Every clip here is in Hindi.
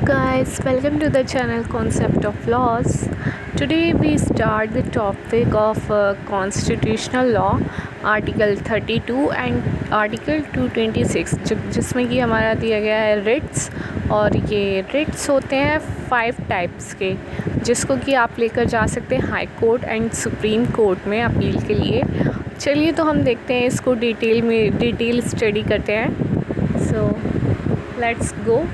guys, welcome to the channel Concept of Laws. Today we start the topic of constitutional law, Article 32 and Article 226 जिसमें कि हमारा दिया गया है रिट्स। और ये रिट्स होते हैं 5 टाइप्स के, जिसको कि आप लेकर जा सकते हैं high court and supreme court में अपील के लिए। चलिए तो हम देखते हैं इसको डिटेल स्टडी करते हैं। So let's go.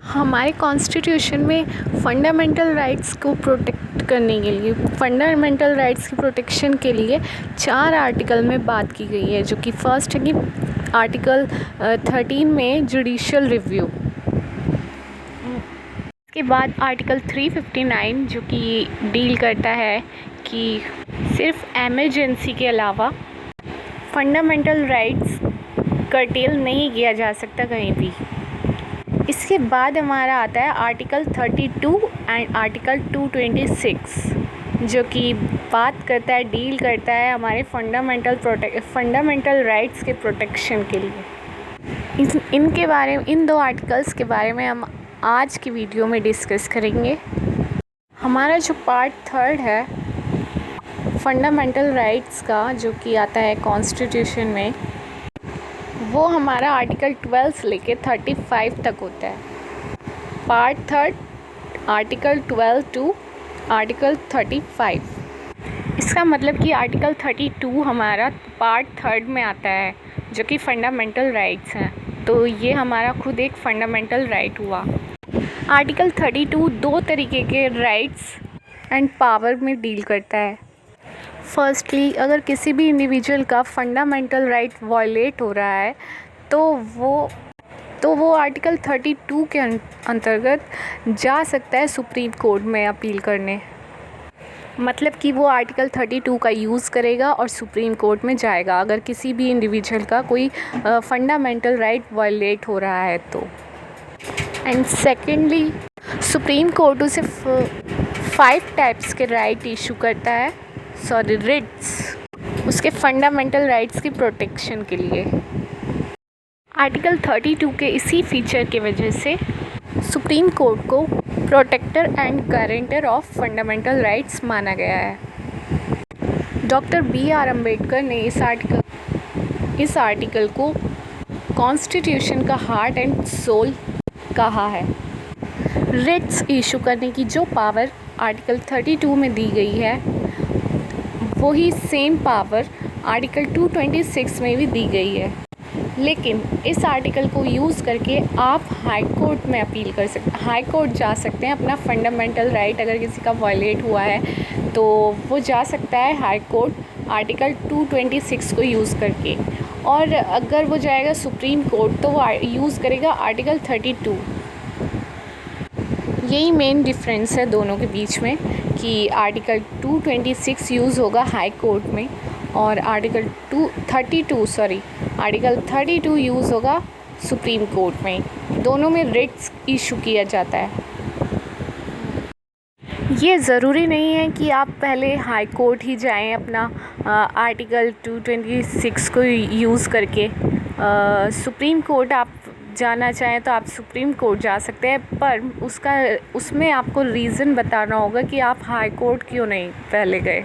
हमारे कॉन्स्टिट्यूशन में फंडामेंटल राइट्स को प्रोटेक्ट करने के लिए, फंडामेंटल राइट्स की प्रोटेक्शन के लिए 4 आर्टिकल में बात की गई है, जो कि फर्स्ट है कि आर्टिकल 13 में जुडिशियल रिव्यू। इसके बाद आर्टिकल 359 जो कि डील करता है कि सिर्फ एमरजेंसी के अलावा फंडामेंटल राइट्स कर्टेल नहीं किया जा सकता कहीं भी। इसके बाद हमारा आता है आर्टिकल 32 एंड आर्टिकल 226 जो कि बात करता है, डील करता है हमारे फंडामेंटल राइट्स के प्रोटेक्शन के लिए। इनके बारे में, इन 2 आर्टिकल्स के बारे में हम आज की वीडियो में डिस्कस करेंगे। हमारा जो पार्ट 3 है फंडामेंटल राइट्स का, जो कि आता है कॉन्स्टिट्यूशन में, वो हमारा आर्टिकल 12 से लेके 35 तक होता है। Part 3 article 12 to article 35। इसका मतलब कि आर्टिकल 32 हमारा पार्ट 3 में आता है, जो कि फंडामेंटल राइट्स हैं। तो ये हमारा खुद एक फंडामेंटल राइट हुआ। आर्टिकल 32 2 तरीके के राइट्स एंड पावर में डील करता है। फर्स्टली, अगर किसी भी इंडिविजुअल का फंडामेंटल राइट वायलेट हो रहा है तो वो आर्टिकल 32 के अंतर्गत जा सकता है सुप्रीम कोर्ट में अपील करने। मतलब कि वो आर्टिकल 32 का यूज़ करेगा और सुप्रीम कोर्ट में जाएगा अगर किसी भी इंडिविजुअल का कोई फंडामेंटल राइट वायलेट हो रहा है तो। एंड सेकेंडली, सुप्रीम कोर्ट उसे 5 टाइप्स के राइट इशू करता है, रिट्स, उसके फंडामेंटल राइट्स की प्रोटेक्शन के लिए। आर्टिकल 32 के इसी फीचर की वजह से सुप्रीम कोर्ट को protector and guarantor of fundamental rights माना गया है। Doctor B.R. अम्बेडकर ने इस आर्टिकल को कॉन्स्टिट्यूशन का हार्ट एंड सोल कहा है। रिट्स इशू करने की जो पावर आर्टिकल 32 में दी गई है, वही सेम पावर आर्टिकल 226 में भी दी गई है। लेकिन इस आर्टिकल को यूज़ करके आप हाई कोर्ट में अपील कर सकते, हाई कोर्ट जा सकते हैं। अपना फंडामेंटल राइट अगर किसी का वायलेट हुआ है तो वो जा सकता है हाई कोर्ट आर्टिकल 226 को यूज़ करके। और अगर वो जाएगा सुप्रीम कोर्ट तो वो यूज़ करेगा आर्टिकल 32। यही मेन डिफरेंस है दोनों के बीच में कि आर्टिकल 226 यूज़ होगा हाई कोर्ट में और आर्टिकल 32 यूज़ होगा सुप्रीम कोर्ट में। दोनों में रिट्स इशू किया जाता है। ये ज़रूरी नहीं है कि आप पहले हाई कोर्ट ही जाएं अपना आर्टिकल 226 को यूज़ करके। सुप्रीम कोर्ट आप जाना चाहें तो आप सुप्रीम कोर्ट जा सकते हैं, पर उसमें आपको रीज़न बताना होगा कि आप हाई कोर्ट क्यों नहीं पहले गए।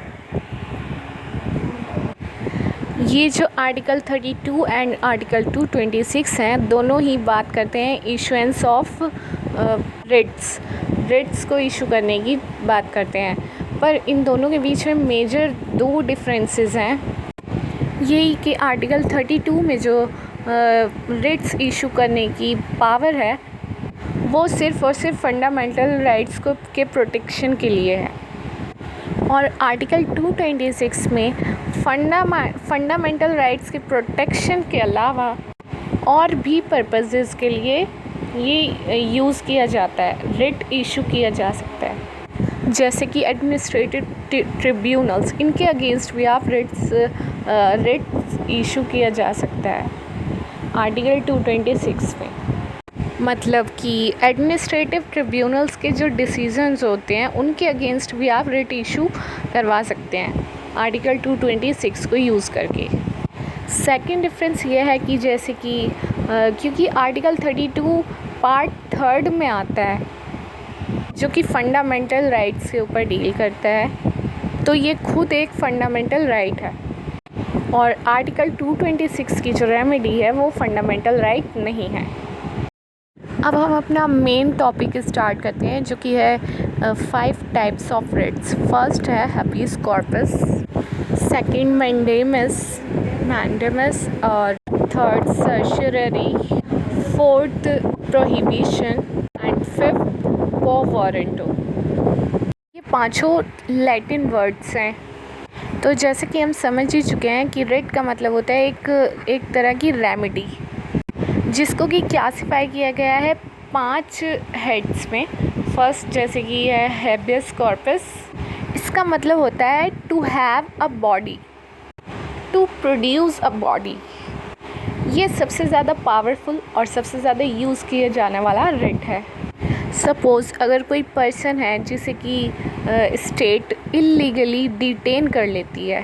ये जो आर्टिकल 32 एंड आर्टिकल 226 हैं, दोनों ही बात करते हैं इशुएंस ऑफ रिट्स को इशू करने की बात करते हैं। पर इन दोनों के बीच में मेजर 2 डिफरेंसेस हैं। यही कि आर्टिकल 32 में जो रिट्स इशू करने की पावर है, वो सिर्फ़ और सिर्फ फंडामेंटल राइट्स के प्रोटेक्शन के लिए है। और आर्टिकल 226 में फंडामेंटल राइट्स के प्रोटेक्शन के अलावा और भी पर्पसेस के लिए ये यूज़ किया जाता है, रिट इशू किया जा सकता है। जैसे कि एडमिनिस्ट्रेटिव ट्रिब्यूनल्स, इनके अगेंस्ट भी आप रिट्स इशू किया जा सकता है आर्टिकल 226 में। मतलब कि एडमिनिस्ट्रेटिव ट्रिब्यूनल्स के जो डिसीजंस होते हैं उनके अगेंस्ट भी आप रिट इशू करवा सकते हैं आर्टिकल 226 को यूज़ करके। सेकंड डिफरेंस ये है कि जैसे कि क्योंकि आर्टिकल 32 पार्ट 3 में आता है जो कि फंडामेंटल राइट्स के ऊपर डील करता है, तो ये खुद एक फंडामेंटल राइट है। और आर्टिकल 226 की जो रेमेडी है वो फंडामेंटल राइट नहीं है। अब हम अपना मेन टॉपिक स्टार्ट करते हैं जो कि है 5 टाइप्स ऑफ रिट्स। फर्स्ट है हैबेस कॉर्पस, सेकंड मैंडेमस और third certiorari, fourth prohibition and fifth quo warranto। ये पांचों लैटिन वर्ड्स हैं। तो जैसे कि हम समझ ही चुके हैं कि रिट का मतलब होता है एक तरह की रेमेडी, जिसको कि क्लासिफाई किया गया है 5 हेड्स में। फर्स्ट जैसे कि है हैबेस कॉर्पस। इसका मतलब होता है to have a body, to produce a body. ये सबसे ज़्यादा पावरफुल और सबसे ज़्यादा यूज़ किया जाने वाला रिट है। सपोज़ अगर कोई पर्सन है जिसे कि स्टेट इल्लीगली डिटेन कर लेती है,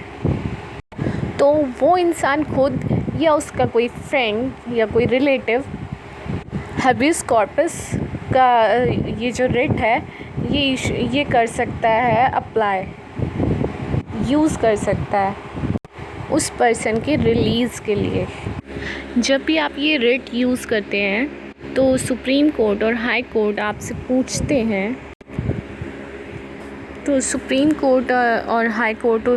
तो वो इंसान खुद या उसका कोई फ्रेंड या कोई रिलेटिव हैबेस कॉर्पस का ये जो रिट है ये कर सकता है, अप्लाई यूज़ कर सकता है उस पर्सन के रिलीज़ के लिए। जब भी आप ये रिट यूज़ करते हैं तो सुप्रीम कोर्ट और हाई कोर्ट आपसे पूछते हैं, तो सुप्रीम कोर्ट और हाई कोर्ट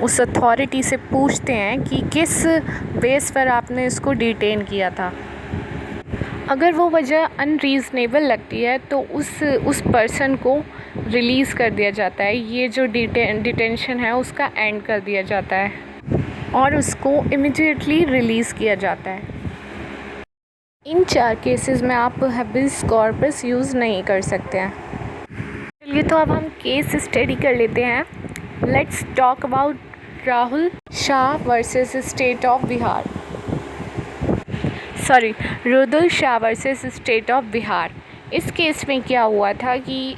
उस अथॉरिटी से पूछते हैं कि किस बेस पर आपने इसको डिटेन किया था। अगर वो वजह अनरीज़नेबल लगती है तो उस पर्सन को रिलीज़ कर दिया जाता है। ये जो डिटेंशन है उसका एंड कर दिया जाता है और उसको इमीडिएटली रिलीज़ किया जाता है। इन 4 केसेस में आप हैबेस कॉर्पस यूज़ नहीं कर सकते हैं। चलिए तो अब हम केस स्टडी कर लेते हैं। Let's talk about Rahul Shah versus state of Bihar. Rudul Shah versus state of Bihar. इस केस में क्या हुआ था कि